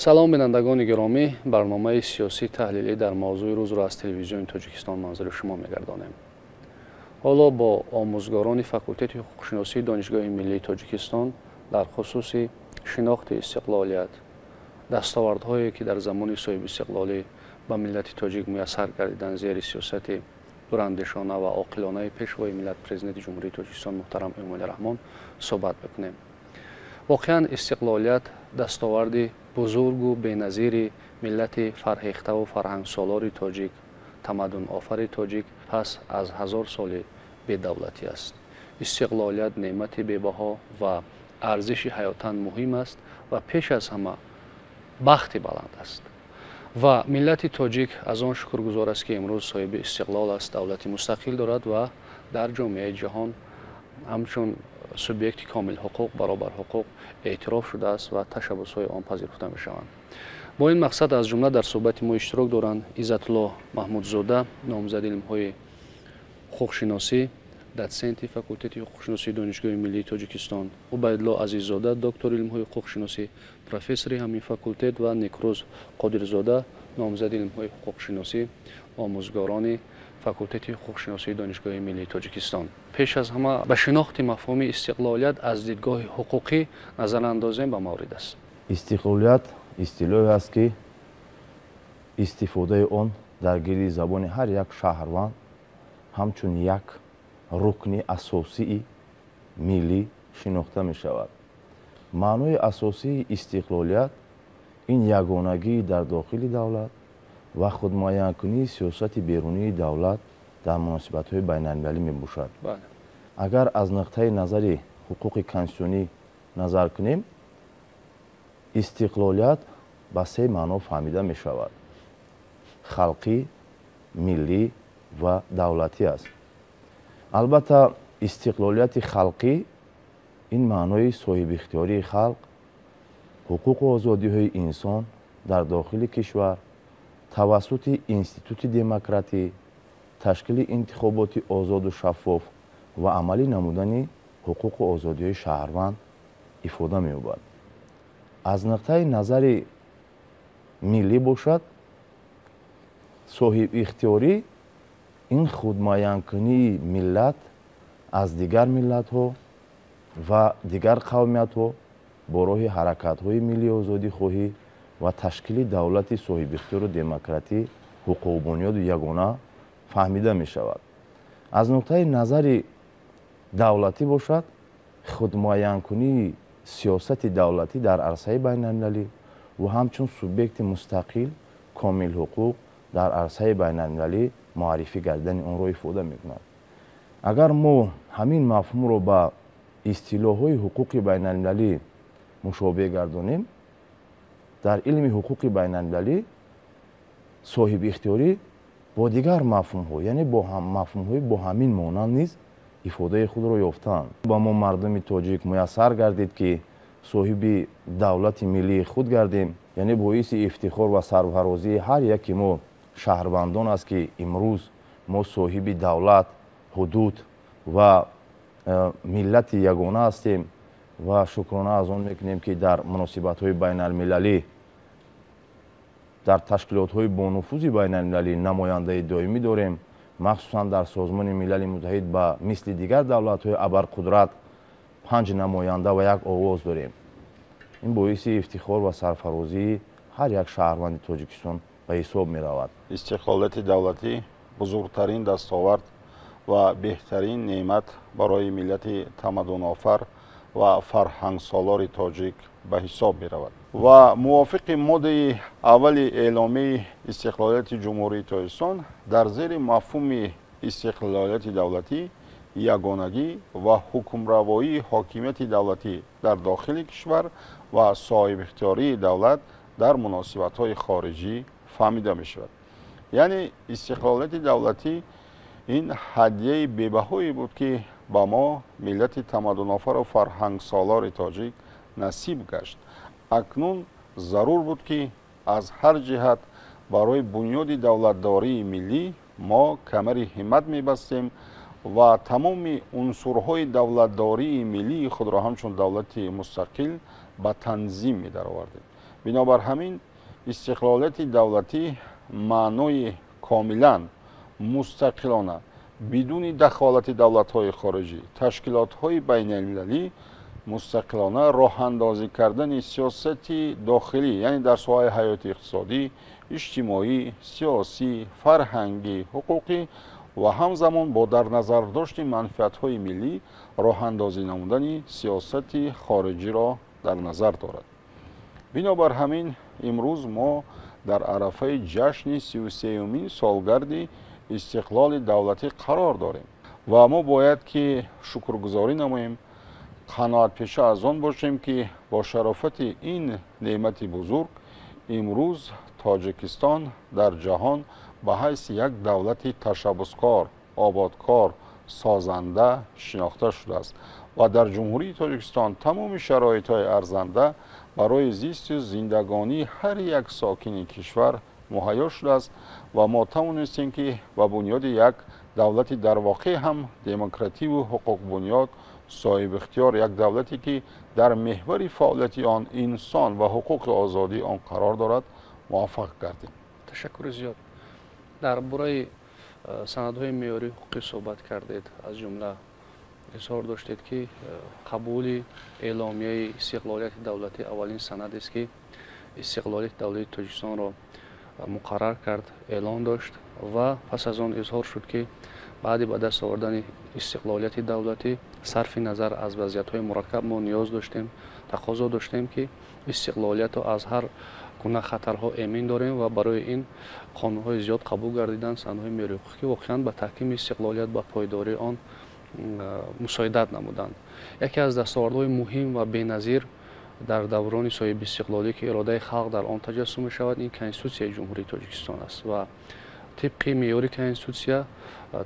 سلام بینندگان گرامی، برنامه سیاسی تحلیلی در موضوع روز را از تلویزیون تاجیکستان منظور شما می‌گردانیم. حالا با آموزگاران فاکولته حقوق‌شناسی دانشگاه ملی تاجیکستان در خصوص شناخت استقلالیت، دستاوردهایی که در زمان صاحب استقلالی به ملت تاجیک میسر گردیدند زیر سیاست دراندیشانه و عاقلانه پیشوای ملت پرزیدنت جمهوری تاجیکستان محترم امامی رحمان صحبت بکنیم. واقعا استقلالیت دستاورد بزرگ و بی‌نظیر ملت فرهیخته و فرهنگ سالار تاجیک، تمدن آفر تاجیک پس از 1000 سال بی‌دولتی است. استقلالیت نعمت بی‌بها و ارزش حیاتاً مهم است و پیش از همه بخت بلند است. و ملت تاجیک از آن شکرگزار است که امروز صاحب استقلال است، دولت مستقل دارد و در جامعه جهان همچون سوبیکت کامل حقوق، برابر حقوق اعتراف شده است و تشبث‌های آن پذیرفته می‌شوند. با این مقصد از جمله در صحبت ما اشتراک دارند عزت الله محمودزاده، نامزد علم‌های حقوق‌شناسی، دوسنت فاکولته حقوق‌شناسی دانشگاه ملی تاجیکستان، عبیدالله عزیززاده، دکتر علم‌های حقوق‌شناسی، پروفسور همین فاکولته و نیکروز قادرزاده، نامزد علم‌های حقوق‌شناسی، آموزگاران فاکولته حقوق‌شناسی دانشگاه ملی تاجیکستان. پیش از همه به شناخت مفهوم استقلالیت از دیدگاه حقوقی نظر اندازیم به مورد است. استقلالیت اصطلاحی است که استفاده آن در گردی زبان هر یک شهروند همچون یک رکن اساسی ملی شناخته می شود. معنای اساسی استقلالیت این یگانگی در داخل دولت و خودمایه‌کنی سیاست بیرونی دولت در مناسبت‌های بین‌المللی می‌باشد. اگر از نقطه نظر حقوق کنستیتوسیونی نظر کنیم، استقلالیت به سه معنا فهمیده می‌شود: خلقی، ملی و دولتی است. البته استقلالیت خلقی این معنای صاحب اختیاری خلق، حقوق و آزادی‌های انسان در داخل کشور توسط انستیتوت دموکراتی، تشکیل انتخابات آزاد و شفاف و عملی نمودن حقوق و آزادی‌های شهروند افاده می‌یابد. از نقطه نظر ملی باشد، صاحب اختیاری این خودمایه‌کنی ملت از دیگر ملت‌ها و دیگر قومیت‌ها با راه حرکت‌های ملی آزادی خواهی و تشکیل دولت صاحب اختیار و دموکراتی حقوق و بنیاد یگانه فهمیده می شود. از نقطه نظر دولتی باشد، خودمایه‌کنی سیاست دولتی در عرصه بین‌المللی و همچون سوبیکت مستقل کامل حقوق در عرصه بین‌المللی معرفی گردیدن آن را افاده می کند. اگر ما همین مفهوم را با اصطلاح‌های حقوق بین‌المللی مشابه گردانیم، در علم حقوق بین‌المللی صاحب اختیاری با دیگر مفهوم‌ها، یعنی با مفهوم‌های با همین مانند نیز افاده خود را یافتند. با ما مردم تاجیک میسر گردید که صاحب دولت ملی خود گردیم، یعنی باعث افتخار و سرفرازی هر یکی ما شهروندان است که امروز ما صاحب دولت، حدود و ملت یگانه هستیم و شکرانه از آن میکنیم که در مناسبت‌های بین‌المللی در تشکیلات‌های با نفوذ بین‌المللی نماینده دائمی داریم، مخصوصا در سازمان ملل متحد با مثل دیگر دولت‌های ابرقدرت 5 نماینده و 1 آواز داریم. این باعث افتخار و سرفرازی هر یک شهروند تاجیکستان به حساب می‌رود. استقلالیت دولتی بزرگترین دستاورد و بهترین نعمت برای ملت تمدن آفر و فرهنگ سالار تاجیک به حساب می رود و موافق ماده اول اعلامیه استقلالیت جمهوری تاجیکستان در زیر مفهوم استقلالیت دولتی، یگانگی و حکمروایی حاکمیت دولتی در داخل کشور و صاحب اختیاری دولت در مناسبت‌های خارجی فهمیده می شود. یعنی استقلالیت دولتی این هدیه بی‌بهایی بود که با ما ملت تمدن آفر و فرهنگ سالار تاجیک نصیب گشت. اکنون ضرور بود که از هر جهت برای بنیاد دولتداری ملی ما کمر همت می‌بستیم و تمام عنصرهای دولتداری ملی خود را همچون دولت مستقل به تنظیم می‌درآوردیم. бинобар ҳамин истиқлолияти давлатӣ маънои камилан мустақилона бидуни дахолати давлатҳои хориҷӣ, ташкилотҳои байналмилалӣ мустақилона роҳандозӣ кардани сиёсати дохилӣ, яъне дар соҳаи ҳаёти иқтисодӣ, иҷтимоӣ, сиёсӣ, фарҳангӣ, ҳуқуқӣ ва ҳамзамон бо дар назар дошти манфиатҳои миллӣ роҳандозӣ намудани сиёсати хориҷиро дар назар дорад. бинобар ҳамин имрӯз мо дар арафаи ҷашни 33-юмин солгарди истиқлоли давлатӣ қарор дорем ва мо бояд ки шукргузорӣ намоем, қаноатпеша аз он бошем ки бо шарофати ин неъмати бузург имрӯз Тоҷикистон дар ҷаҳон ба ҳайси як давлати ташаббускор, ободкор, созанда шинохта шудааст ва дар ҷумҳурии Тоҷикистон тамоми шароитҳои арзанда барои зисту зиндагонии ҳар як сокини кишвар муҳайё шудааст ва мо тавонистем ки ба бунёди як давлати дар воқеъ ҳам демокративу ҳуқуқбунёд соҳибихтиёр, як давлате ки дар меҳвари фаъолияти он инсон ва ҳуқуқи озодии он қарор дорад, муваффақ гардем. ташаккури зиёд. дар бораи санадҳои меъёрии ҳуқуқӣ суҳбат кардед. аз ҷумла изҳор доштед ки қабули эъломияи истиқлолияти давлатӣ аввалин санадест ки истиқлолияти давлати Тоҷикистонро муқаррар кард, эълон дошт ва пас аз он изҳор шуд ки баъди ба даст овардани истиқлолияти давлатӣ сарфи назар аз вазъиятҳои мураккаб мо ниёз доштем, тақозо доштем ки истиқлолиятро аз ҳар гуна хатарҳо эмин дорем ва барои ин қонунҳои зиёд қабул гардидан санадҳои меъёрии ҳуқуқӣ воқеан ба таҳкими истиқлолият ба пойдории он мусоидат намуданд. яке аз дастовардҳои муҳим ва беназир дар даврони соҳиби истиқлолӣ ки иродаи халқ дар он таҷассум мешавад, ин конститутсияи ҷумҳурии Тоҷикистон аст ва тибқи меъёри конститутсия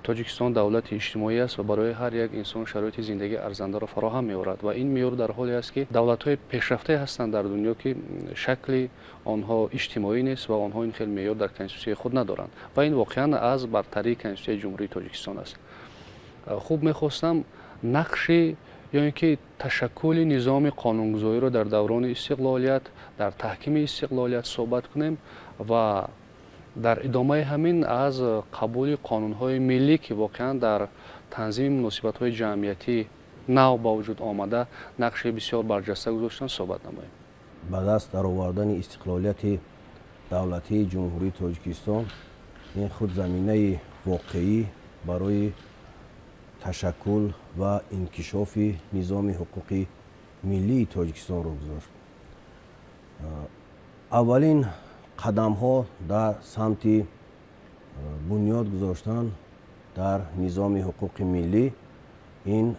Тоҷикистон давлати иҷтимоӣ аст ва барои ҳар як инсон шароити зиндагии арзандаро фароҳам меорад ва ин меъёр дар ҳоле аст ки давлатҳои пешрафтае ҳастанд дар дунё ки шакли онҳо иҷтимоӣ нест ва онҳо ин хел меъёр дар конститутсияи худ надоранд ва ин воқеан аз бартарии конститутсияи ҷумҳурии Тоҷикистон аст. хуб мехостам нақши ё ин ки ташаккули низоми қонунгузориро дар даврони истиқлолият, дар таҳкими истиқлолият суҳбат кунем ва дар идомаи ҳамин аз қабули қонунҳои миллӣ ки воқеан дар танзими муносибатҳои ҷамъиятӣ нав ба вуҷуд омада нақши бисёр барҷаста гузоштанд суҳбат намоем. ба даст даровардани истиқлолияти давлатии ҷумҳурии Тоҷикистон ин худ заминаи воқеӣ барои ташаккул ва инкишофи низоми ҳуқуқи миллии Тоҷикистонро гузошт. аввалин қадамҳо дар самти бунёд гузоштан дар низоми ҳуқуқи миллӣ ин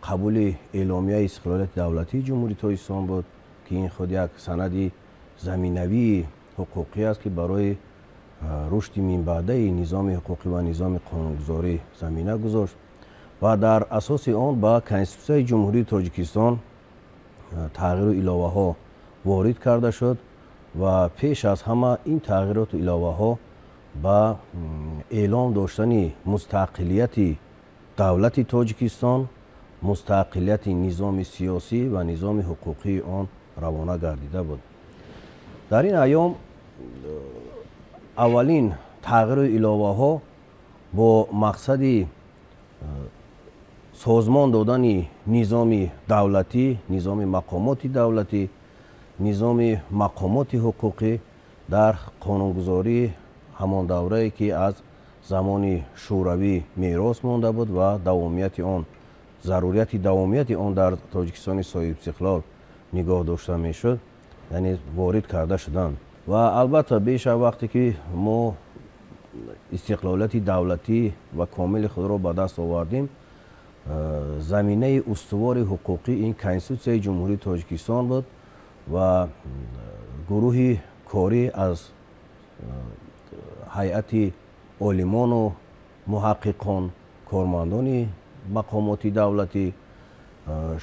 қабули эъломияи истиқлолияти давлатии ҷумҳурии Тоҷикистон буд ки ин худ як санади заминавии ҳуқуқӣ аст ки барои рушди минбаъдаи низоми ҳуқуқӣ ва низоми қонунгузорӣ замина гузошт ва дар асоси он ба конститутсияи ҷумҳурии Тоҷикистон тағйиру иловаҳо ворид карда шуд ва пеш аз ҳама ин тағйироту иловаҳо ба эълом доштани мустақилияти давлати Тоҷикистон, мустақилияти низоми сиёсӣ ва низоми ҳуқуқии он равона гардида буд. дар ин айём аввалин тағйиру иловаҳо бо мақсади созмон додани низоми давлатӣ, низоми мақомоти давлатӣ, низоми мақомоти ҳуқуқӣ дар қонунгузории ҳамон даврае ки аз замони шӯравӣ мерос монда буд ва давомияти он, зарурияти давомияти он дар Тоҷикистони соҳибистиқлол нигоҳ дошта мешуд, яъне ворид карда шуданд. ва албатта беша вақте ки мо истиқлолияти давлатӣ ва комили худро ба даст овардем, заминаи устувори ҳуқуқӣ ин конститутсияи ҷумҳурии Тоҷикистон буд ва гурӯҳи корӣ аз ҳайати олимону муҳаққиқон, кормандони мақомоти давлатӣ,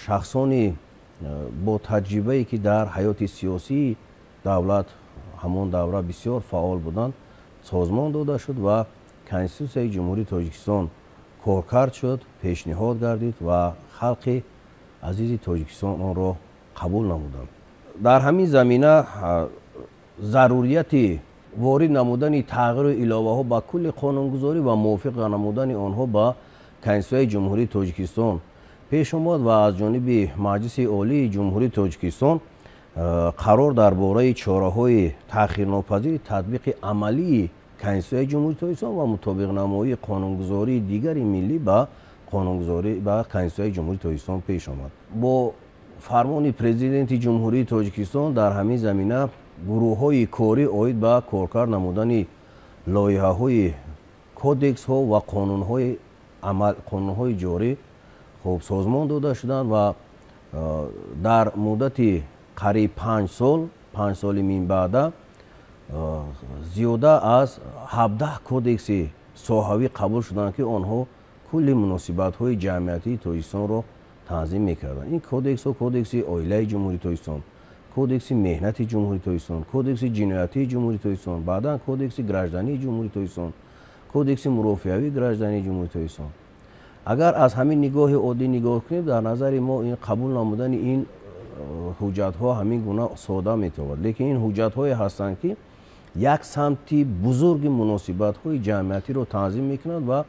шахсони бо таҷрибае ки дар ҳаёти сиёсии давлат ҳамон давра бисёр фаъол буданд, созмон дода шуд ва конститутсияи ҷумҳурии Тоҷикистон коркард шуд, пешниҳод гардид ва халқи азизи Тоҷикистон онро қабул намуданд. дар ҳамин замина зарурияти ворид намудани тағйиру иловаҳо ба кулли қонунгузорӣ ва мувофиқ намудани онҳо ба Конститутсияи Ҷумҳурии Тоҷикистон пеш омад ва аз ҷониби Маҷлиси Олии Ҷумҳурии Тоҷикистон қарор дар бораи чораҳои таъхирнопазири татбиқи амалии Конститутсияи Ҷумҳурии Тоҷикистон ва мутобиқнамоии қонунгузории дигари миллӣ ба Конститутсияи Ҷумҳурии Тоҷикистон пеш омад. Бо фармони президенти Ҷумҳурии Тоҷикистон дар ҳамин замина гурӯҳҳои корӣ оид ба коркард намудани лоиҳаҳои кодексҳо ва қонунҳои ҷорӣ хуб созмон дода шуданд ва дар муддати қариб 5 соли минбаъда зиёда аз 17 кодекси соҳавӣ қабул шуданд ки онҳо кулли муносибатҳои ҷамъиятии Тоҷикистонро танзим мекарданд. Ин кодексҳо кодекси оилаи Ҷумҳурии Тоҷикистон, кодекси меҳнати Ҷумҳурии Тоҷикистон, кодекси ҷиноятии Ҷумҳурии Тоҷикистон, баъдан кодекси граждании Ҷумҳурии Тоҷикистон, кодекси мурофиавии граждании Ҷумҳурии Тоҷикистон. агар аз ҳамин нигоҳи оддӣ нигоҳ кунем, дар назари мо ин қабул намудани ин ҳуҷҷатҳо ҳамин гуна сода метавад, лекин ин ҳуҷҷатҳое ҳастанд ки як самти бузурги муносибатҳои ҷамъиятиро танзим мекунанд ва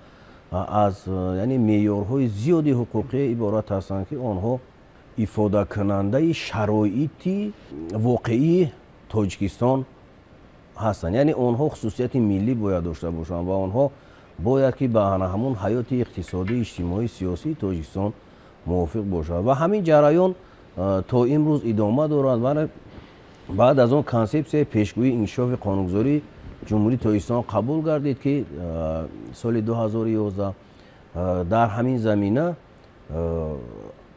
аз яъне меъёрҳои зиёди ҳуқуқие иборат ҳастанд ки онҳо ифодакунандаи шароити воқеии Тоҷикистон ҳастанд. яъне онҳо хусусияти миллӣ бояд дошта бошанд ва онҳо бояд ки ба ҳамун ҳаёти иқтисодии иҷтимоии сиёсии Тоҷикистон мувофиқ бошад ва ҳамин ҷараён то имрӯз идома дорад. баъд аз он консепсияи пешгӯии инкишофи қонунгузории Ҷумҳурии Тоҷикистон қабул гардид ки соли 2011 дар ҳамин замина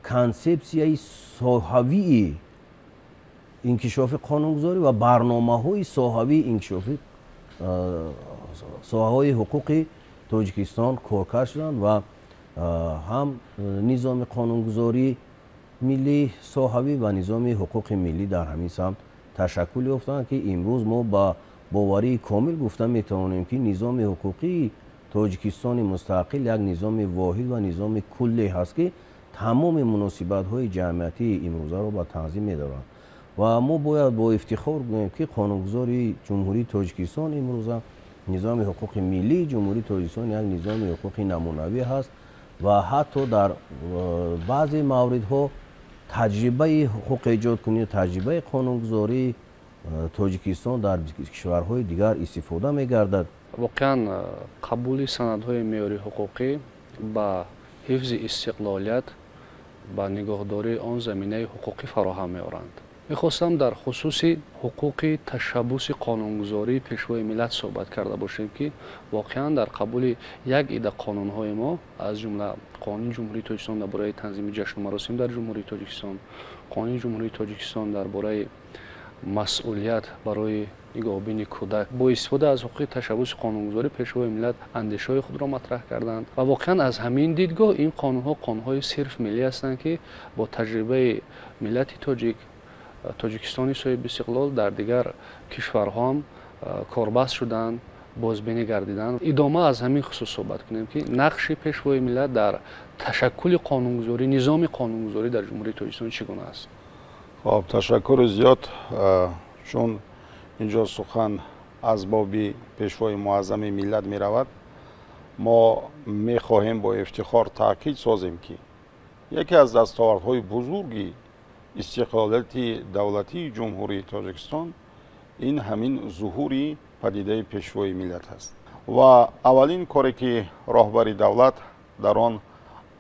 консепсияи соҳавии инкишофи қонунгузорӣ ва барномаҳои соҳавии инкишофи соҳаҳои ҳуқуқи Тоҷикистон коркард шуданд ва ҳам низоми қонунгузории миллии соҳавӣ ва низоми ҳуқуқи миллӣ дар ҳамин самт ташаккул ёфтанд ки имрӯз мо ба боварии комил гуфта метавонем ки низоми ҳуқуқии Тоҷикистони мустақил як низоми воҳид ва низоми кулле ҳаст ки тамоми муносибатҳои ҷамъиятии имрӯзаро ба танзим медорад ва мо бояд бо ифтихор гӯем ки қонунгузории Ҷумҳурии Тоҷикистон имрӯза низоми ҳуқуқи миллии Ҷумҳурии Тоҷикистон як низоми ҳуқуқи намунавӣ ҳаст ва ҳатто дар баъзе мавридҳо таҷрибаи ҳуқуқ эҷодкунӣ, таҷрибаи қонунгузории Тоҷикистон дар кишварҳои дигар истифода мегардад. воқеан қабули санадҳои меъёрии ҳуқуқӣ ба ҳифзи истиқлолият ба нигоҳдории он заминаи ҳуқуқӣ фароҳам меоранд. мехостам дар хусуси ҳуқуқи ташаббуси қонунгузории пешвои миллат суҳбат карда бошем ки воқеан дар қабули як ида қонунҳои мо аз ҷумла қонуни Ҷумҳурии Тоҷикистон дар бораи танзими ҷашну маросим дар Ҷумҳурии Тоҷикистон, қонуни Ҷумҳурии Тоҷикистон дар бораи масъулият барои нигоҳубини кӯдак бо истифода аз ҳуқуқи ташаббуси қонунгузорӣ пешвои миллат андешаҳои худро матраҳ карданд ва воқеан аз ҳамин дидгоҳ ин қонунҳои сирф миллӣ ҳастанд ки бо таҷрибаи миллати Тоҷикистони соҳиби истиқлол дар дигар кишварҳо ҳам корбаст шуданд, бозбинӣ гардиданд. идома аз ҳамин хусус суҳбат кунем ки нақши пешвои миллат дар ташаккули қонунгузорӣ, низоми қонунгузорӣ дар Ҷумҳурии Тоҷикистон чӣ гуна аст? خب تشکر زیاد. چون اینجا سخن از بابی پیشوای معظم ملت می رود، ما می خواهیم با افتخار تاکید سازیم که یکی از دستاوردهای بزرگی استقلالیت دولتی جمهوری تاجیکستان این همین ظهوری پدیده پیشوای ملت است و اولین کاری که راهبری دولت در آن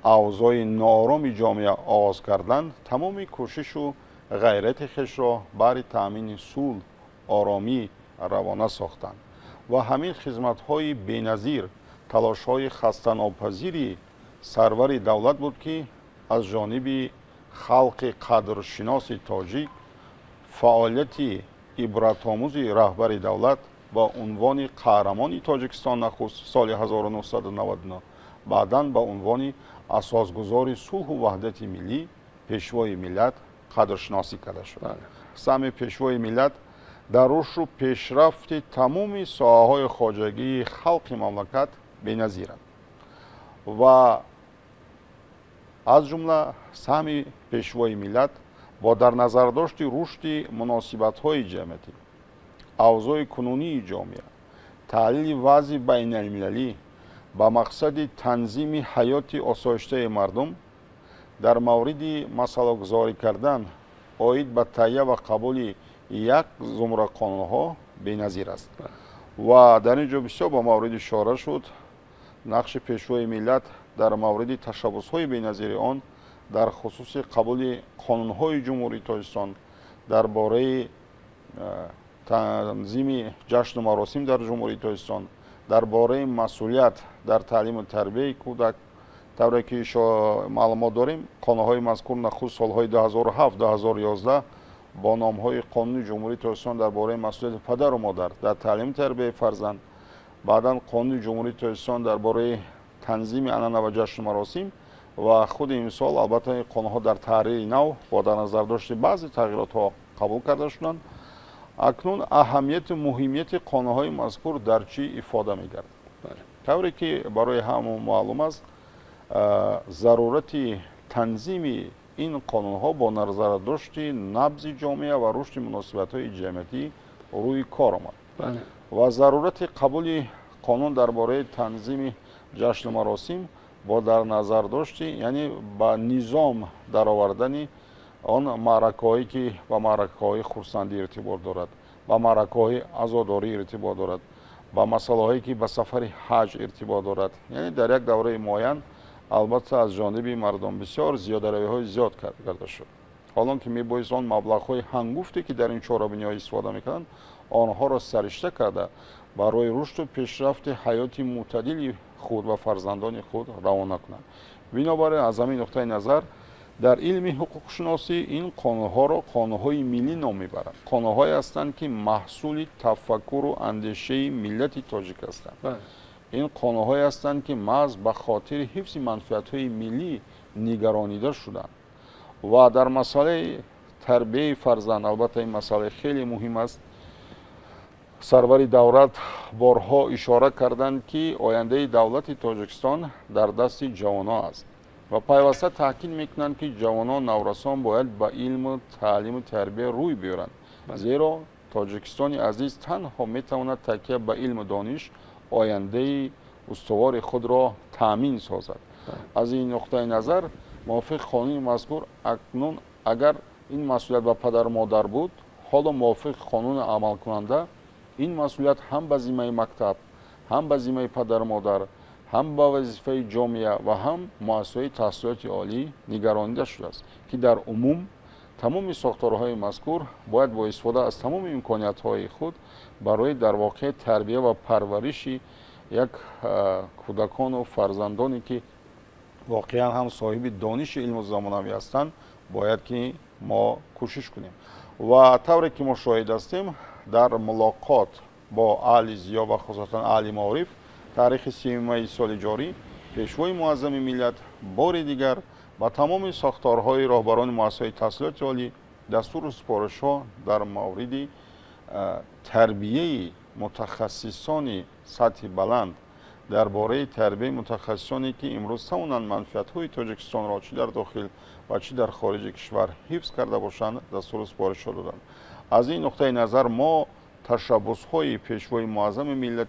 اوضاع ناآرام جامعه آغاز کردند، تمام کوشش و غیرت خیش را برای تامین صلح آرامی روانه ساختند و همین خدمت‌های بی‌نظیر، تلاش‌های خسته‌ناپذیری سرور دولت بود که از جانب خلق قدرشناس تاجیک فعالیت عبرت‌آموز رهبر دولت با عنوان قهرمان تاجیکستان نخست سال 1999 بعداً با عنوان اساسگزار صلح و وحدت ملی پیشوای ملت قدرشناسی کرده شد. سهم پیشوای ملت در رشد و پیشرفت تمام ساحه‌های خواجگی خلق مملکت بی‌نظیر است و از جمله سهم پیشوای ملت با در نظر داشتی رشد مناسبت‌های جمعیتی، اوضاع کنونی جامعه، تحلیل وضع بین المللی با مقصد تنظیم حیات آسایشته مردم در مورد مسئله گذاری کردن آید به تهیه و قبول یک زمره قانونها بی‌نظیر است و در اینجا بسیار با مورد اشاره شد نقش پیشوای ملت در مورد تشبس‌های بی‌نظیر آن در خصوص قبول قانون‌های جمهوری تاجیکستان درباره تنظیم جشن و مراسم در جمهوری تاجیکستان، درباره مسئولیت در تعلیم و تربیت کودک. طوری که معلومات داریم قانون‌های مذکور نخست سال‌های 2007-2011 با نام‌های قانون جمهوری تاجیکستان درباره مسئولیت پدر و مادر در تعلیم تربیت فرزند، بعداً قانون جمهوری تاجیکستان درباره تنظیم عنعنه و جشن مراسم و خود امسال البته قانون‌ها در تحریر نو با در نظر داشت بعضی تغییرات‌ها قبول کرده شدند. اکنون اهمیت و مهمیت قانون‌های مذکور در چی افاده می‌گردد؟ طوری که برای همه معلوم است ضرورت تنظیم این قانون‌ها با نظر داشت نبض جامعه و رشد مناسبت‌های جمعیتی روی کار آمد و ضرورت قبول قانون درباره تنظیم جشن مراسم با در نظر داشت یعنی با نظام درآوردن آن معرکه‌هایی که با معرکه‌های خرسندی ارتباط دارد، با معرکه‌های عزاداری ارتباط دارد، با مسائلی که به سفر حج ارتباط دارد، یعنی در یک دوره معین البته از جانب مردم بسیار زیاده‌روی‌های زیاد کرده شد. حالا که می‌بایست آن مبلغ‌های هنگفتی که در این چهاربینی‌ها استفاده می‌کنند آنها را سرشته کرده برای رشد و پیشرفت حیاتی معتدل خود و فرزندان خود روانه کنند. بنابراین از همین نقطه نظر در علم حقوق شناسی این قانون‌ها را قانون‌های ملی نام می‌برند. قانون‌هایی هستند که محصول تفکر و اندیشه ملت تاجیک هستند. این قانون‌هایی هستند که محض به خاطر حفظ منفعت‌های ملی نگرانیده شدند و در مسئله تربیت فرزند البته این مسئله خیلی مهم است. سرور دولت بارها اشاره کردند که آینده دولت تاجیکستان در دست جوانان است و پیوسته تاکید میکنند که جوانان نورسان باید با علم و تعلیم و تربیت روی بیارند، زیرا تاجیکستان عزیز تنها میتواند تکیه به علم و دانش آینده استوار خود را تامین سازد. از این نقطه نظر موافق قانون مذکور اکنون اگر این مسئولیت به پدر و مادر بود، حالا موافق قانون عمل کننده این مسئولیت هم به ذمه مکتب، هم به ذمه پدر و مادر، هم به وظیفه جامعه و هم مؤسسه تحصیلات عالی نگرانیده شده است که در عموم تمام ساختارهای مذکور باید با استفاده از تمام امکانیت‌های خود برای در واقع تربیت و پرورش یک کودکان و فرزندانی که واقعا هم صاحب دانش علم و زمانوی هستند باید که ما کوشش کنیم و طوری که ما شاهد هستیم در ملاقات با اهل ضیا و خصوصا اهل معارف تاریخ 3 می سال جاری پیشوای معظم ملت بار دیگر با تمام ساختارهای راهبران مؤسسه تحصیلات عالی دستور و سپارش‌ها در مورد تربیه متخصصان سطح بلند درباره تربیت متخصصانی که امروز تماما منفعت‌های تاجیکستان را چه در داخل و چه در خارج کشور حفظ کرده باشند دستور و سپارش دادند. از این نقطه نظر ما تشبس‌های پیشوای معظم ملت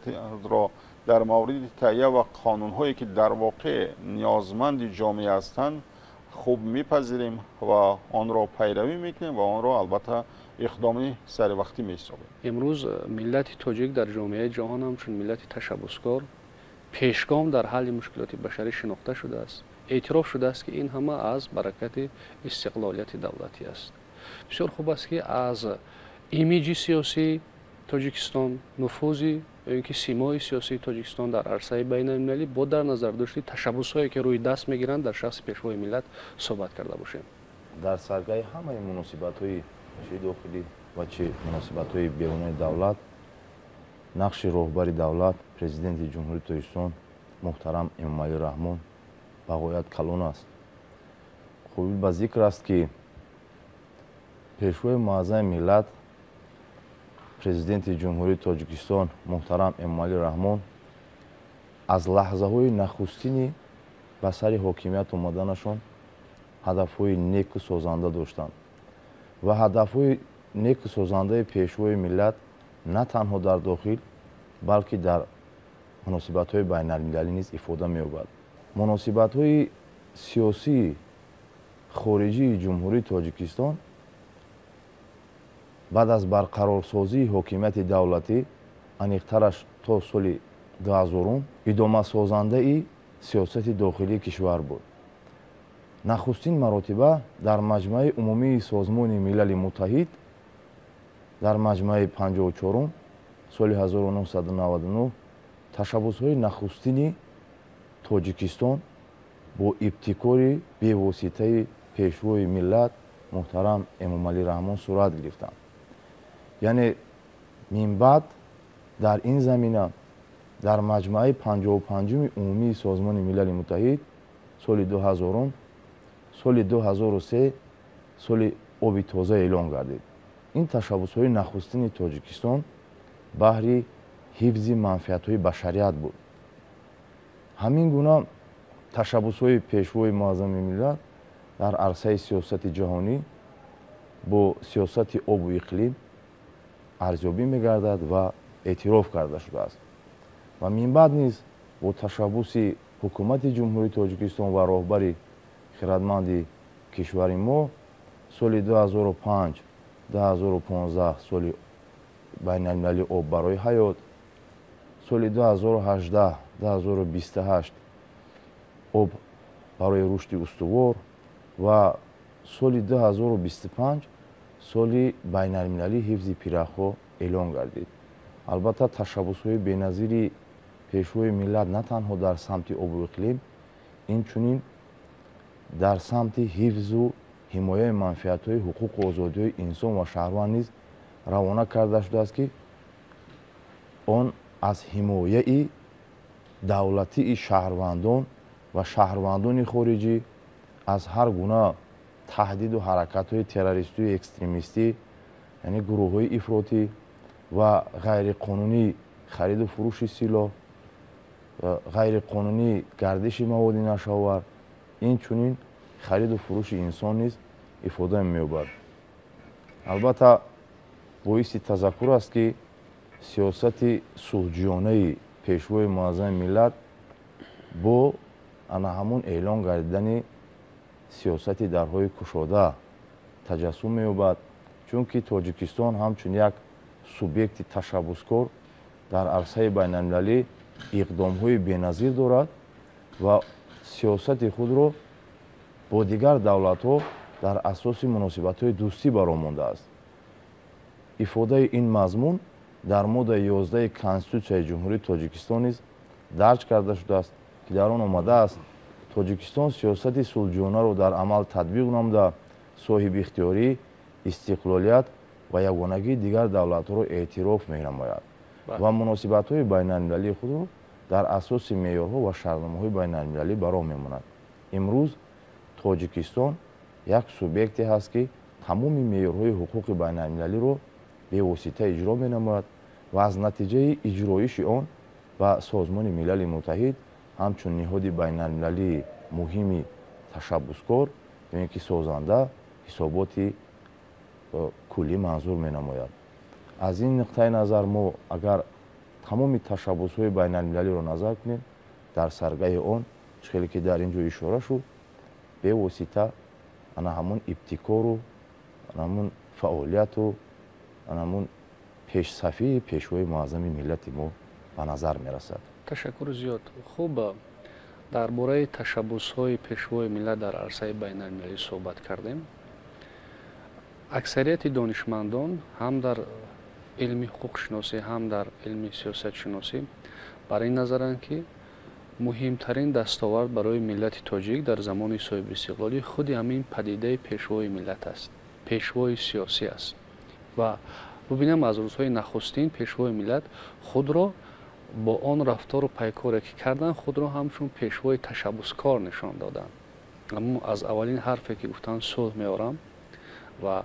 را در مورد تهیه و قانون‌هایی که در واقع نیازمند جامعه هستند خوب میپذیریم و آن را پیروی میکنیم و آن را البته اقدامی سر وقتی میحسابیم. امروز ملت تاجیک در جامعه جهان همچون ملت تشبسکار پیشگام در حل مشکلات بشری شناخته شده است. اعتراف شده است که این همه از برکت استقلالیت دولتی است. بسیار خوب است که از ایمیج سیاسی تاجیکستان، نفوذ اینکه سیمای سیاسی تاجیکستان در عرصه بین المللی با در نظر داشتی تشبس‌هایی که روی دست میگیرند در شخص پیشوای ملت صحبت کرده باشیم. در سرگاه همه مناسبت‌های چه داخلی و چه مناسبت‌های بیرون دولت نقش راهبر دولت پرزیدنت جمهوری تاجیکستان محترم امامعلی رحمون به غایت کلان است. خوب به ذکر است که پیشوای معظم ملت پرزیدنت جمهوری تاجیکستان محترم امامعلی رحمون از لحظه‌های نخستین به سر حاکمیت آمدنشان هدف‌های نیک و سازنده داشتند ва ҳадафҳои неку созандаи пешвои миллат на танҳо дар дохил, балки дар муносибатҳои байналмилалӣ низ ифода меёбад. муносибатҳои сиёсии хориҷии ҷумҳурии Тоҷикистон баъд аз барқарорсозии ҳокимияти давлатӣ, аниқтараш то соли 2000 идомасозандаи сиёсати дохилии кишвар буд. нахустин маротиба дар маҷмаи умумии Созмони Милали Муттаҳид дар маҷмаи 54 соли 1999 ташаббусҳои нахустини Тоҷикистон бо ибтикори бевоситаи пешвои миллат муҳтарам Эмомалӣ Раҳмон сурат гирифтанд. яъне минбаъд дар ин замина дар маҷмаи 55 умумии Созмони Милали Муттаҳид соли 2000 соли 2003 соли оби тоза эълон гардид. ин ташаббусҳои нахустини Тоҷикистон баҳри ҳифзи манфиатҳои башарият буд. ҳамин гуна ташаббусҳои пешвои муаззами миллат дар арсаи сиёсати ҷаҳонӣ бо сиёсати обу иқлим арзёбӣ мегардад ва эътироф карда шудааст. ва минбаъд низ бо ташаббуси ҳукумати ҷумҳурии Тоҷикистон ва роҳбари хиратманди кишвари мо соли 2005-2015 соли байналмилалии об барои ҳаёт, соли 2018-2028 об барои рушди устувор ва соли 2025 соли байналмилалии ҳифзи пирахҳо эълон гардид. албатта ташаббусҳои беназири пешвои миллат на танҳо дар самти обу иқлим, инчунин дар самти ҳифзу ҳимояи манфиатҳои ҳуқуқу озодиҳои инсон ва шаҳрванд низ равона карда шудааст, ки он аз ҳимояи давлатии шаҳрвандон ва шаҳрвандони хориҷӣ аз ҳар гуна таҳдиду ҳаракатҳои террористию экстремистӣ, яъне гурӯҳҳои ифротӣ ва ғайриқонунӣ хариду фурӯши силоҳ, ғайриқонунӣ гардиши маводи нашавар, инчунин хариду фурӯши инсон низ ифода меёбад. албатта боиси тазаккур аст, ки сиёсати сулҳҷӯёнаи пешвои муаззами миллат бо ана ҳамун эълон гардидани сиёсати дарҳои кушода таҷассум меёбад, чунки Тоҷикистон ҳамчун як субъекти ташаббускор дар арсаи байналмилалӣ иқдомҳои беназир дорад ва сиёсати худро бо дигар давлатҳо дар асоси муносибатҳои дӯстӣ баромондааст. ифодаи ин мазмун дар моддаи 11 Конститутсияи ҷумҳурии Тоҷикистон низ дарҷ карда шудааст, ки дар он омадааст: Тоҷикистон сиёсати сулҳҷӯёнаро дар амал татбиқ намуда соҳибихтиёрӣ, истиқлолият ва ягонагии дигар давлатҳоро эътироф менамояд ва муносибатҳои байналмилалии худро дар асоси меъёрҳо ва шартномаҳои байналмилалӣ баро мемонад. имрӯз Тоҷикистон як субъекте ҳаст, ки тамоми меъёрҳои ҳуқуқи байналмилалиро бевосита иҷро менамояд ва аз натиҷаи иҷроиши он ба Созмони Милали Муттаҳид ҳамчун ниҳоди байналмилалии муҳими ташаббускор, ин ки созанда ҳисоботи куллӣ манзур менамояд. аз ин нуқтаи назар мо агар тамоми ташаббусҳои байналмилалиро назар кунем, дар саргаҳи он чхеле ки дар ин ҷо ишора шуд, бевосита ана ҳамун ибтикору ана ҳамун фаъолияту ана ҳамун пешсафии пешвои муаззами миллати мо ба назар мерасад. ташаккур зиёд. хуб, дар бораи ташаббусҳои пешвои миллат дар арсаи байналмилалӣ суҳбат кардем. аксарияти донишмандон ҳам дар илми ҳуқуқшиносӣ, ҳам дар илми сиёсатшиносӣ бар ин назаранд, ки муҳимтарин дастовард барои миллати тоҷик дар замони соҳибистиқлолӣ худи ҳамин падидаи пешвои миллат аст, пешвои сиёсӣ аст. ва бубинем аз рӯзҳои нахустин пешвои миллат худро бо он рафтору пайкоре ки карданд, худро ҳамчун пешвои ташаббускор нишон доданд. аммо аз аввалин ҳарфе ки гуфтанд сулҳ меорам ва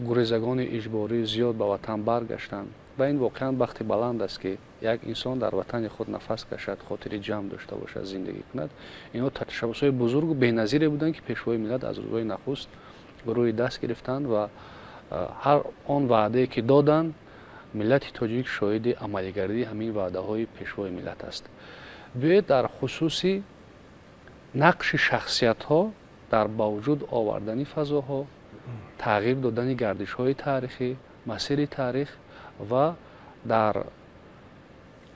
гурезагони иҷборӣ зиёд ба ватан баргаштанд ва ин воқеан бахти баланд аст, ки як инсон дар ватани худ нафас кашад, хотири ҷамъ дошта бошад, зиндагӣ кунад. инҳо ташаббусҳои бузургу беназире буданд, ки пешвои миллат аз рӯзҳои нахуст گروهی دست گرفتند و هر آن وعده که دادند ملت تاجیک شاهد عملیگری همین وعده های پیشوای ملت است. بیاید در خصوصی نقش شخصیت ها در باوجود آوردن فضاها، تغییر دادن گردش های تاریخی، مسیر تاریخ و در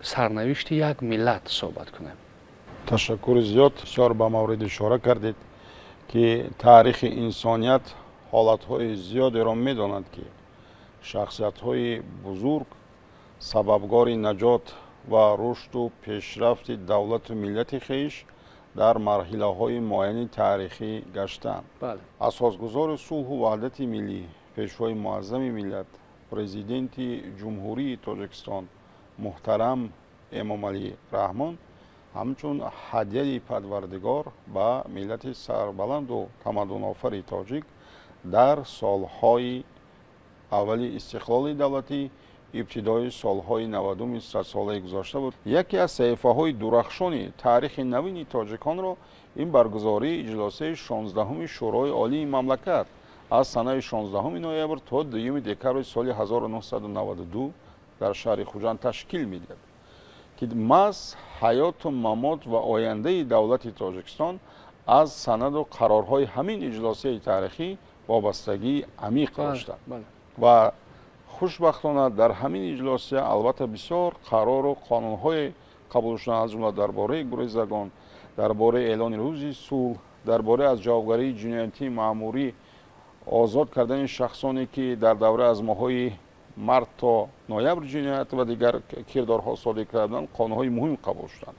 سرنوشت یک ملت صحبت کنیم. تشکر زیاد. بسیار به مورد اشاره کردید که تاریخ انسانیت حالتهای زیادی را می‌داند که شخصیت‌های بزرگ سببگار نجات و رشد و پیشرفت دولت و ملت خویش در مرحله‌های معین تاریخی گشتند. بله. اساسگزار صلح و وحدت ملی، پیشوای معظم ملت، پرزیدنت جمهوری تاجیکستان محترم امام علی رحمان همچون هدیه پروردگار به ملت سربلند و تمدن آفر تاجیک در سالهای اول استقلال دولتی ابتدای سالهای 90 100 ساله گذشته بود. یکی از صحیفه‌های درخشان تاریخ نوین تاجیکان را این برگزاری اجلاس 16 شورای عالی مملکت از سنه 16 نوامبر تا 2 دکمبر سال 1992 در شهر خوجند تشکیل می‌دهد که محض حیات و ممات و آینده دولت تاجیکستان از سند و قرارهای همین اجلاس تاریخی وابستگی عمیق داشتند. و خوشبختانه در همین اجلاس البته بسیار قرار و قانون‌های قبول شده، از جمله درباره گریزگان، درباره اعلان روز صلح، درباره از جوابگری جنایتی مأموری، آزاد کردن شخصانی که در دوره از ماه‌های مارت تا نوامبر جنایت و دیگر کردارها صادر کردند، قانون‌های مهم قبول شدند.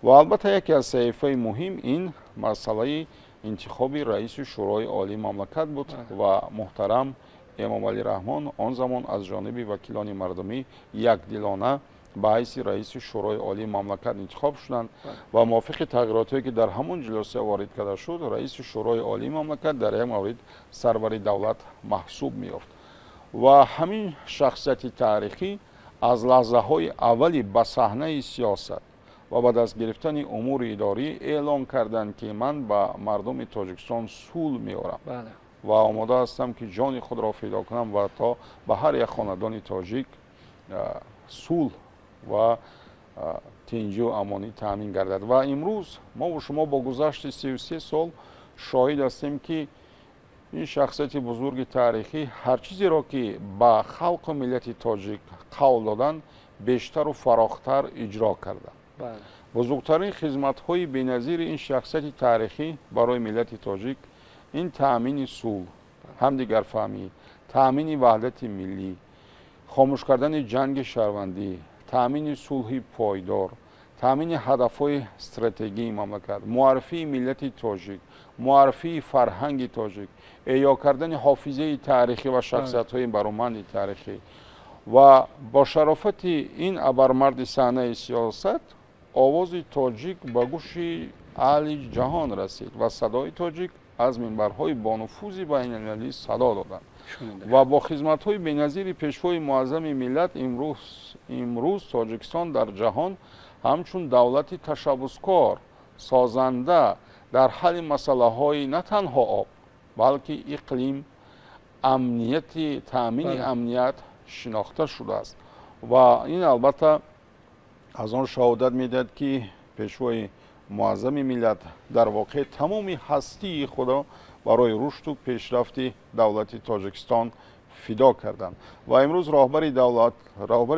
و البته یکی از صحیفه مهم این مسئله انتخاب رئیس شورای عالی مملکت بود و محترم امام علی رحمان آن زمان از جانب وکیلان مردمی یک دلانه به حیث رئیس شورای عالی مملکت انتخاب شدند و موافق تغییراتی که در همون جلسه وارد کرده شد، رئیس شورای عالی مملکت در یک مورد سرور دولت محسوب می‌یافت. و همین شخصیت تاریخی از لحظه های اولی به صحنه سیاست و بعد از گرفتن امور اداری اعلام کردند که من به مردم تاجیکستان صلح می‌آورم و آماده هستم که جان خود را فدا کنم و تا به هر یک خاندان تاجیک صلح و تنجی و امانی تامین گردد. و امروز ما و شما با گذشت 33 سال شاهد هستیم که این شخصیت بزرگ تاریخی هر چیزی را که به خلق و ملت تاجیک قول دادن بیشتر و فراختر اجرا کردند. بزرگترین خدمت‌های بی‌نظیر این شخصیت تاریخی برای ملت تاجیک این تأمین صلح، همدیگر فهمی، تأمین وحدت ملی، خاموش کردن جنگ شهروندی، تأمین صلح پایدار، تأمین هدف‌های استراتژی مملکت، معرفی ملت تاجیک، معرفی فرهنگ تاجیک، احیا کردن حافظه تاریخی و شخصیت‌های برومند تاریخی و با شرافت این ابرمرد صحنه سیاست آواز تاجیک به گوش اهل جهان رسید و صدای تاجیک از منبرهای بانفوذ بین‌المللی صدا دادند و با خدمت‌های بی‌نظیر پیشوای معظم ملت امروز تاجیکستان در جهان همچون دولتی تشبثکار سازنده در حل مسائل‌های نه تنها آب بلکه اقلیم، امنیت، تأمین امنیت شناخته شده است و این البته از آن شهادت می‌دهد که پیشوای معظم ملت در واقع تمام هستی خود برای رشد و پیشرفت دولت تاجیکستان فدا کردند و امروز راهبر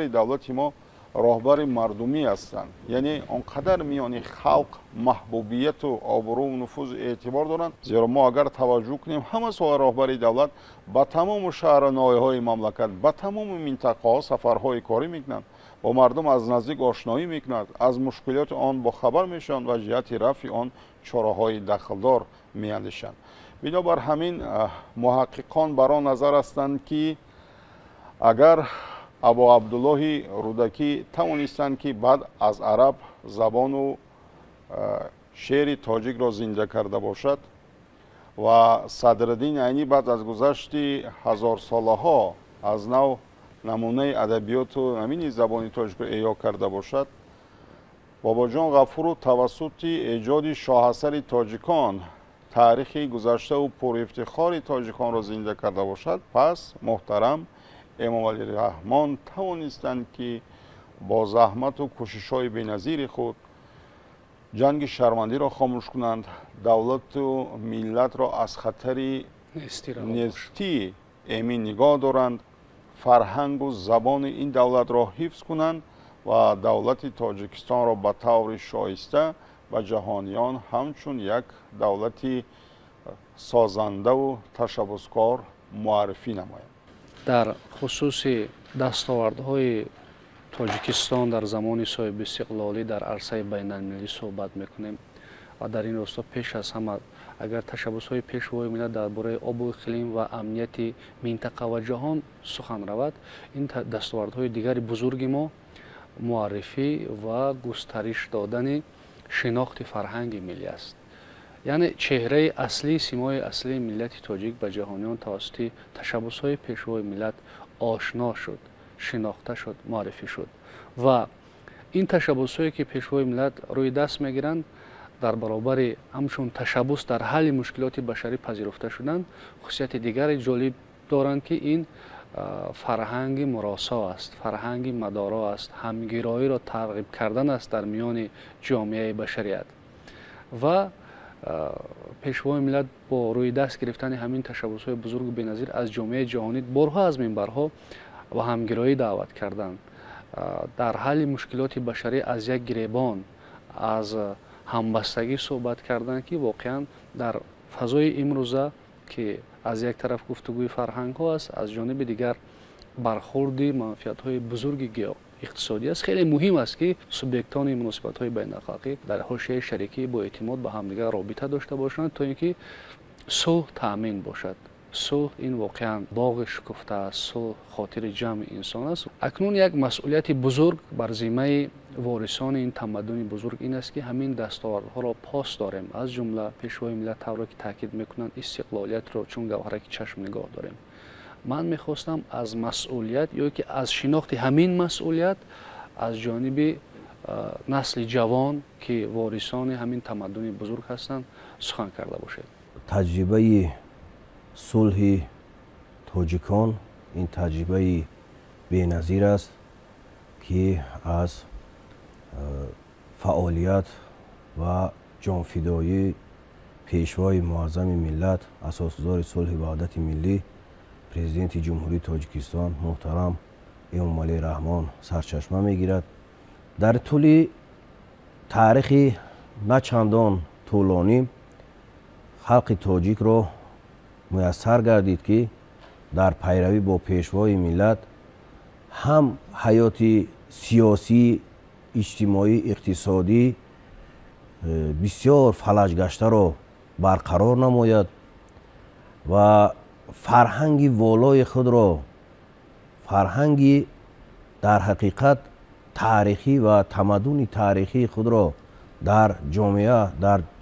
دولت ما راهبر مردمی هستند. یعنی آنقدر میان خلق محبوبیت و آبرو و نفوذ اعتبار دارند، زیرا ما اگر توجه کنیم همه سال راهبر دولت با تمام شهر نایهای مملکت، با تمام منطقه ها سفرهای کاری میکنند، با مردم از نزدیک آشنایی میکنند، از مشکلات آن با خبر میشن و جهت رفع آن چاره‌های دخلدار میاندیشند. بنابر همین محققان بر آن نظر هستند که اگر ابا عبدالله رودکی توانستند که بعد از عرب زبان و شعر تاجیک را زنده کرده باشد و صدرالدین عینی بعد از گذشت هزار ساله ها از نو نمونه ادبیات و همین زبان تاجیک را احیا کرده باشد، بابا جان غفور توسط ایجاد شاهسر تاجیکان таърихи гузаштаву пурифтихори тоҷикон ро зинда карда бошад, пас муҳтарам Эмомалӣ Раҳмон тавонистанд ки бо заҳмату кӯшишҳои беназири худ ҷанги шармандиро хомӯш кунанд, давлату миллатро аз хатари нестӣ эмин нигоҳ доранд, фарҳангу забони ин давлатро ҳифз кунанд ва давлати Тоҷикистонро ба таври шоиста ба ҷаҳониён ҳамчун як давлати созандаву ташаббускор муаррифӣ намоянд. дар хусуси дастовардҳои Тоҷикистон дар замони соҳибистиқлолӣ дар арсаи байналмилалӣ суҳбат мекунем ва дар ин росто пеш аз ҳама агар ташаббусҳои пешвои миллат дар бораи обу иқлим ва амнияти минтақа ва ҷаҳон сухан равад, ин дастовардҳои дигари бузурги мо муаррифӣ ва густариш додани шинохти фарҳанги миллӣ аст. яъне чеҳраи аслии симои аслии миллати тоҷик ба ҷаҳониён тавассути ташаббусҳои пешвои миллат ошно шуд, шинохта шуд, муаррифӣ шуд ва ин ташаббусҳое ки пешвои миллат рӯи даст мегиранд дар баробари ҳамчун ташаббус дар ҳалли мушкилоти башарӣ пазируфта шуданд, хусусияти дигари ҷолиб доранд ки ин фарҳанги муросо аст, фарҳанги мадоро аст, ҳамгироиро тарғиб кардан аст дар миёни ҷомеаи башарият ва пешвои миллат бо рӯи даст гирифтани ҳамин ташаббусҳои бузургу беназир аз ҷомеаи ҷаҳонӣ борҳо аз минбарҳо ба ҳамгироӣ даъват карданд, дар ҳалли мушкилоти башарӣ аз як гиребон, аз ҳамбастагӣ суҳбат карданд ки воқеан дар фазои имрӯза ки аз як тараф гуфтугӯи фарҳангҳо аст, аз ҷониби дигар бархурди манфиатҳои бузурги иқтисодӣ аст. хеле муҳим аст ки субъектони муносибатҳои байналхалқӣ дар ҳошияи шарикӣ бо эътимод ба ҳамдигар робита дошта бошанд, то ин ки сулҳ таъмин бошад. сулҳ ин воқеан боғи шукуфта аст, сулҳ хотири ҷамъи инсон аст. акнун як масъулияти бузург бар зиммаи ворисони ин тамаддуни бузург ин аст ки ҳамин дастовардҳоро пос дорем, аз ҷумла пешвои миллат тавре ки таъкид мекунанд истиқлолиятро чун гавҳараки чашм нигоҳ дорем. ман мехостам аз масъулият ё ки аз шинохти ҳамин масъулият аз ҷониби насли ҷавон ки ворисони ҳамин тамаддуни бузург ҳастанд сухан карда бошед. таҷрибаи сулҳи тоҷикон ин таҷрибаи беназир аст ки аз фаъолият ва ҷонфидоии пешвои муаззами миллат, асосгузори сулҳи ваҳдати миллӣ, президенти ҷумҳурии Тоҷикистон муҳтарам Эмомалӣ Раҳмон сарчашма мегирад. дар тӯли таърихи начандон тӯлонӣ халқи тоҷикро муяссар гардид ки дар пайравӣ бо пешвои миллат ҳам ҳаёти сиёсӣ, иҷтимоӣ, иқтисодӣ бисёр фалаҷ гаштаро барқарор намояд ва фарҳанги волои худро, фарҳанги дар ҳақиқат таърихӣ ва тамаддуни таърихии худро дар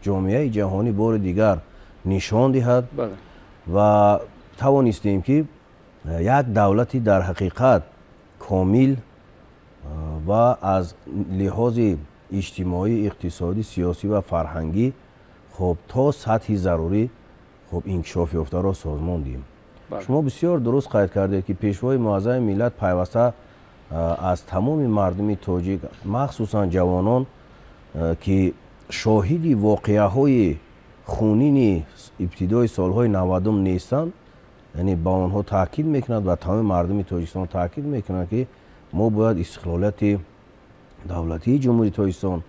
ҷомеаи ҷаҳонӣ бори дигар нишон диҳад ва тавонистем ки як давлати дар ҳақиқат комил ва аз лиҳози иҷтимоӣ, иқтисодӣ, сиёсӣ ва фарҳангӣ хоб то сатҳи зарурӣ инкишоф ёфтаро созмон диҳем. шумо бисёр дуруст қайд кардед ки пешвои муаззами миллат пайваста аз тамоми мардуми тоҷик, махсусан ҷавонон ки шоҳиди воқеаҳои хунини ибтидои солҳои 90 нестанд, яъне ба онҳо таъкид мекунад ва тамоми мардуми Тоҷикистон таъкид мекунад ки мо бояд истиқлолияти давлатии ҷумҳурии Тоҷикистон,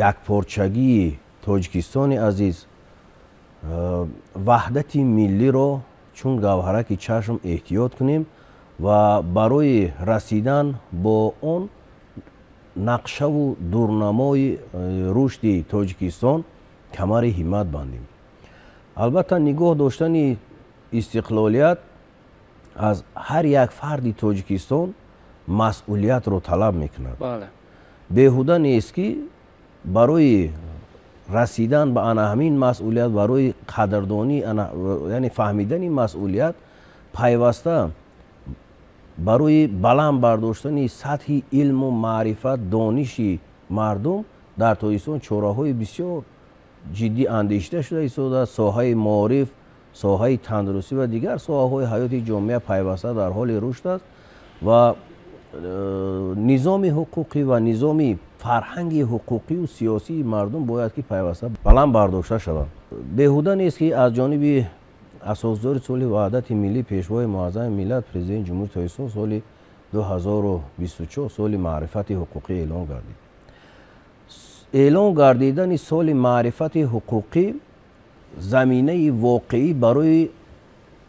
якпорчагии Тоҷикистони азиз, ваҳдати миллиро чун гавҳараки чашм эҳтиёт кунем ва барои расидан бо он нақшаву дурнамои рушди Тоҷикистон камари ҳиммат бандем. албатта нигоҳ доштани истиқлолият аз ҳар як фарди Тоҷикистон масъулиятро талаб мекунад. беҳуда нест ки барои расидан ба ана ҳамин масъулият, барои қадрдонӣ, яъне фаҳмидани масъулият пайваста барои баланд бардоштани сатҳи илму маърифат, дониши мардум дар Тоҷикистон чораҳои бисёр جدی اندیشیده شده ایستاده. ساحه معارف، ساحه تندرستی و دیگر ساحه‌های حیاتی جامعه پیوسته در حال رشد است و نظام حقوقی و نظام فرهنگی حقوقی و سیاسی مردم باید که پیوسته بلند برداشته شود. بیهوده نیست که از جانب اساسدار صلح وحدت ملی پیشوای معظم ملت پرزیدنت جمهوری تاجیکستان سال 2024 سال معرفت حقوقی اعلام گردید. اعلام گردیدن سال معرفت حقوقی زمینه واقعی برای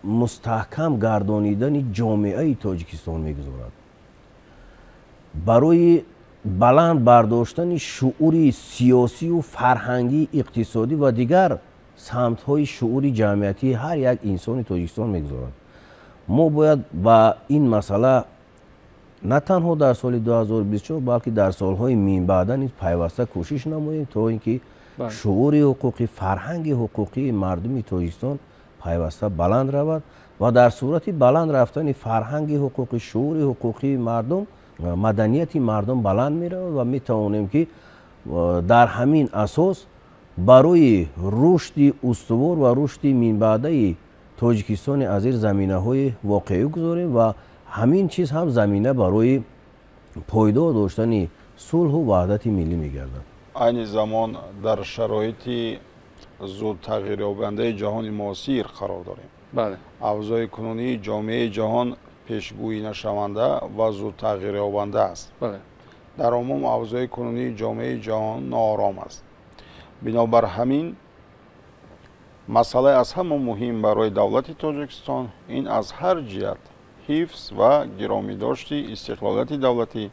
مستحکم گردانیدن جامعه تاجیکستان میگذارد. برای بلند برداشتن شعور سیاسی و فرهنگی، اقتصادی و دیگر سمت‌های شعور جمعیتی هر یک انسان تاجیکستان میگذارد. ما باید با این مسئله نه تنها در سال 2024 بلکه در سالهای من بعدا نیز پیوسته کوشش نماییم تا اینکه شعور حقوقی، فرهنگ حقوقی مردم تاجیکستان پیوسته بلند رود و در صورت بلند رفتن فرهنگ حقوقی، شعور حقوقی مردم، مدنیت مردم بلند می رود و می توانیم که در همین اساس برای رشد استوار و رشد من بعده تاجیکستان از این زمینه های واقعی گذاریم و همین چیز هم زمینه برای پایدار داشتن صلح و وحدت ملی می گردد. این زمان در شرایط زود تغییر یابنده جهان معاصر قرار داریم. بله. اوضاع کنونی جامعه جهان پیشگویی نشونده و زود تغییر یابنده است. بله. در عموم اوضاع کنونی جامعه جهان ناآرام است. بنابر همین مسئله از همه مهم برای دولت تاجیکستان این از هر جهت حفظ و گرامی داشتی استقلالیت دولتی،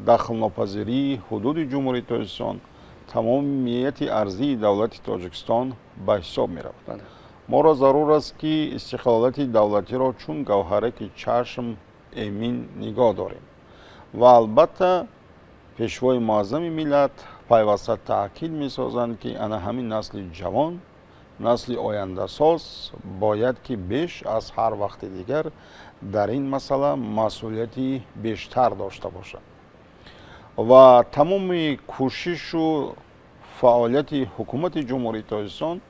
دخل ناپذیری حدود جمهوری تاجیکستان، تمامیت ارضی دولت تاجیکستان به حساب می رود. بله. ما را ضرور است که استقلالیت دولتی را چون گوهره که چشم امین نگاه داریم و البته پیشوای معظم ملت پیوسته تاکید می سازند که انا همین نسل جوان، نسل آینده ساز باید که بیش از هر وقت دیگر در این مسئله مسئولیتی بیشتر داشته باشد و تمام کوشش و فعالیت حکومت جمهوری تاجیکستان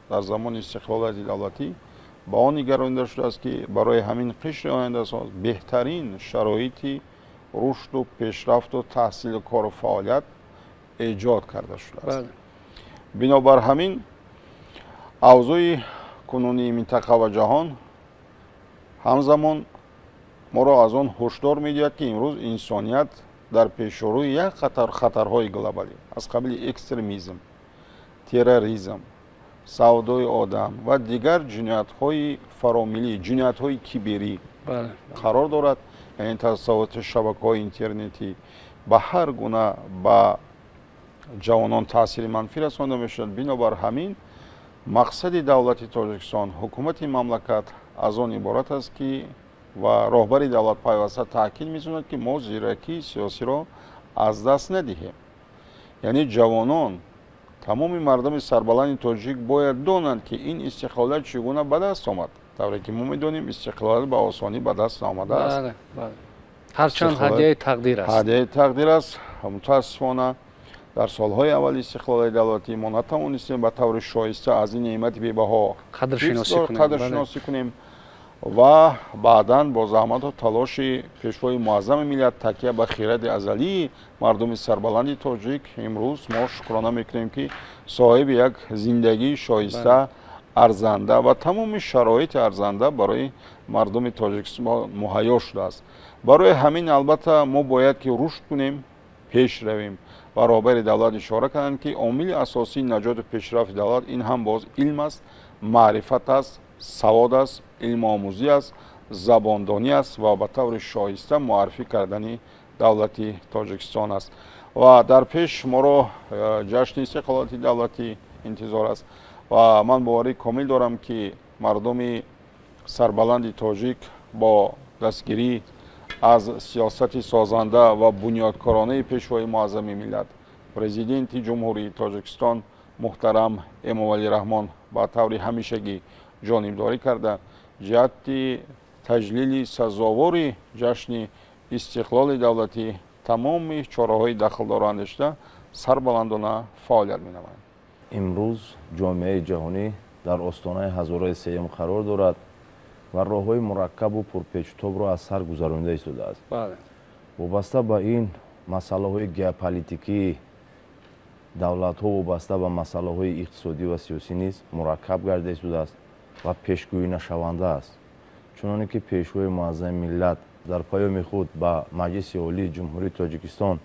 در زمان استقلالیت دولتی با آن نگرانیده شده است که برای همین قشر آینده ساز بهترین شرایط رشد و پیشرفت و تحصیل کار و فعالیت ایجاد کرده شده است. بنابر همین اوضاع کنونی منطقه و جهان همزمان ما را از آن هشدار می‌دهد که امروز انسانیت در پیشروی یک خطرهای گلوبالی از قبیل اکستریمیسم، تروریسم، سودای آدم و دیگر جنایت‌های فراملی، جنایت‌های کیبری قرار دارد. یعنی توسط شبکه‌های اینترنتی به هر گونه به جوانان تاثیر منفی رسانده می‌شود. بنابر همین مقصد دولت تاجیکستان، حکومت مملکت از آن عبارت است که و راهبر دولت پیوسته تاکید می‌کند که ما زیرکی سیاسی را از دست ندهیم. یعنی جوانان، تمام مردم سربلند تاجیک باید دانند که این استقلال چگونه به دست آمد. طوری که ما می‌دانیم استقلال به آسانی به دست آمده است. بله. هرچند هدیه تقدیر است. هدیه تقدیر است. متأسفانه در سالهای اول استقلال دولتی ما نتوانستیم به طور شایسته از این نعمت بی‌بها قدرشناسی کنیم و بعداً با زحمت و تلاش پیشوای معظم ملت تکیه به خیرات ازلی مردم سربلند تاجیک امروز ما شکرانه میکنیم که صاحب یک زندگی شایسته، ارزنده و تمام شرایط ارزنده برای مردم تاجیکستان مهیا شده است. برای همین البته ما باید که رشد کنیم، پیش رویم و راهبر دولت اشاره کنند که عامل اساسی نجات و پیشرفت دولت این هم باز علم است، معرفت است، سواد است، علم آموزی است، زباندانی است و به طور شایسته معرفی کردن دولت تاجیکستان است و در پیش ما را جشن استقلالیت دولتی انتظار است و من باوری کامل دارم که مردم سربلند تاجیک با دستگیری از سیاست سازنده و بنیادکارانه پیشوای معظم ملت پرزیدنت جمهوری تاجیکستان محترم امامعلی رحمان با طور همیشگی جانبداری کرده جهت تجلیل سزاوار جشن استقلال دولتی تمام چاره‌های دخلدار اندیشیده سربلندانه فعالیت می‌نمایند. امروز جامعه جهانی در آستانه هزاره سیوم قرار دارد و راه‌های مرکب و پرپیچ‌وتاب را از سر گذرانیده ایستاده است. بله. وابسته به این مسائل گئوپلیتیکی دولت‌ها وابسته به مسائل اقتصادی و سیاسی نیز مرکب گردیده ایستاده است و پیشگویی نشونده است. چنانکه که پیشوای معظم ملت در پیام خود به مجلس عالی جمهوری تاجیکستان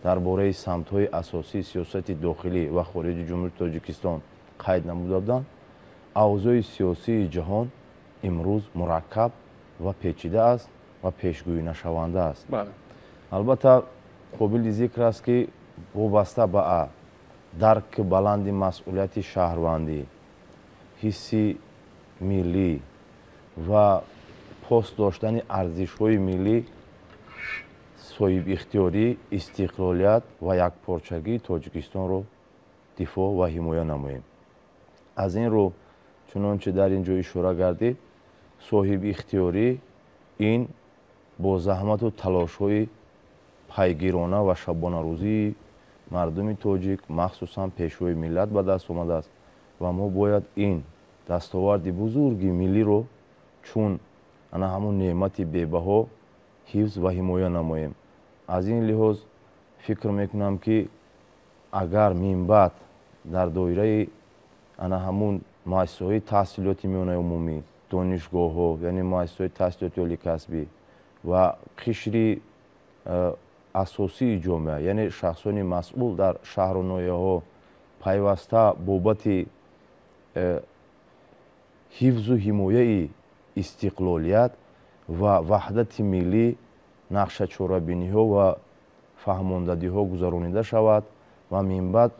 درباره سمت‌های اساسی سیاست داخلی و خارجی جمهوری تاجیکستان قید نموده بودند، اوضاع سیاسی جهان امروز مرکب و پیچیده است و پیشگویی نشونده است. بله. البته قابل ذکر است که وابسته به درک بلند مسئولیت شهروندی، حسی ملی و پاس داشتن ارزش‌های ملی، صاحب اختیاری، استقلالیت و یکپارچگی تاجیکستان را دفاع و حمایه نماییم. از این رو چنانچه در اینجا اشاره گردید، صاحب اختیاری این با زحمت و تلاش‌های پیگیرانه و شبانه روزی مردم تاجیک مخصوصا پیشوای ملت به دست آمده است و ما باید این دستاورد بزرگی ملی رو چون همون نعمت بی‌بها حفظ و حمایه نماییم. از این لحاظ فکر میکنم که اگر من بعد در دایره همون مؤسسه‌های تحصیلاتی میانه عمومی، دانشگاه‌ها یعنی مؤسسه‌های تحصیلاتی عالی کسبی و قشر اساسی جامعه یعنی شخصان مسئول در شهر و ناحیه‌ها پیوسته بابت حفظ و حمایه استقلالیت و وحدت ملی نقش چاره‌بینی‌ها و فهماندهی‌ها گذرانیده شود و من بعد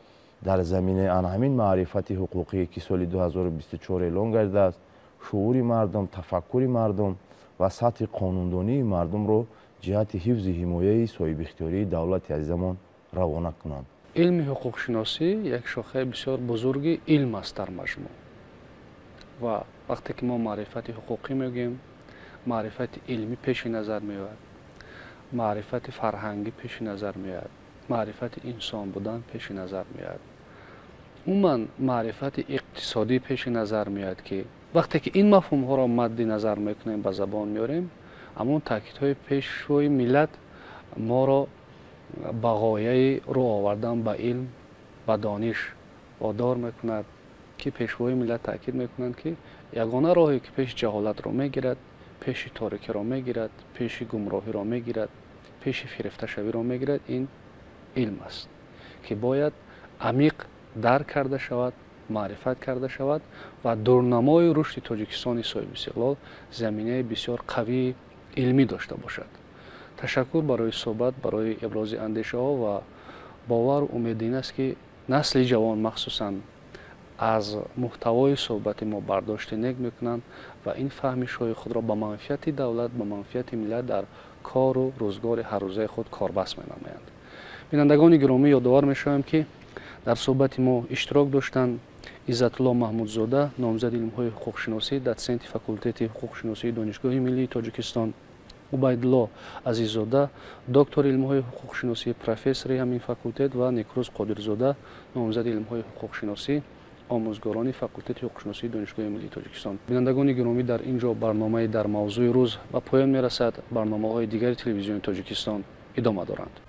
در زمینه همین معرفت حقوقی که سال 2024 اعلان گردیده است، شعور مردم، تفکر مردم و سطح قانوندانی مردم رو جهت حفظ حمایه صاحب اختیاری دولت عزیزمان روانه کنند. علم حقوق شناسی یک شاخه بسیار بزرگی علم است در مجموع و وقتی که ما معرفت حقوقی میگیم، معرفت علمی پیش نظر میاد، معرفت فرهنگی پیش نظر میاد، معرفت انسان بودن پیش نظر میاد، عموما معرفت اقتصادی پیش نظر میاد که وقتی که این مفهوم ها را مد نظر میکنیم به زبان میاریم، همون تاکید های پیشوای ملت ما را به غایه رو آوردن به علم و دانش وادار میکند که پیشوای ملت تاکید میکنند که یگانه راهی که پیش جهالت را میگیرد، پیش تاریکی را میگیرد، پیش گمراهی را میگیرد، پیش فریفته شوی را میگیرد، این علم است که باید عمیق درک کرده شود، معرفت کرده شود و دورنمای رشد تاجیکستان صاحب استقلال زمینه بسیار قوی علمی داشته باشد. تشکر برای صحبت، برای ابراز اندیشه ها و باور و امید این است که نسل جوان مخصوصاً از محتوای صحبت ما برداشت نیک میکنند و این فهمش های خود را به منفعت دولت، به منفعت ملت در کار و روزگار هر روزه خود کاربست مینمایند. بینندگان گرامی، یادآور میشویم که در صحبت ما اشتراک داشتند عزت‌الله محمودزاده، نامزد علم‌های حقوق شناسی، دوسنت فاکولته حقوق شناسی دانشگاه ملی تاجیکستان، عبیدالله عزیززاده، دکتر علم‌های حقوق شناسی، پروفسور همین فاکولته و نیکروز قادرزاده، نامزد علم‌های حقوق شناسی، آموزگاران فاکولته حقوق شناسی دانشگاه ملی تاجیکستان. بینندگان گرامی، در اینجا برنامه در موضوع روز به پایان میرسد. برنامه‌های دیگر تلویزیون تاجیکستان ادامه دارند.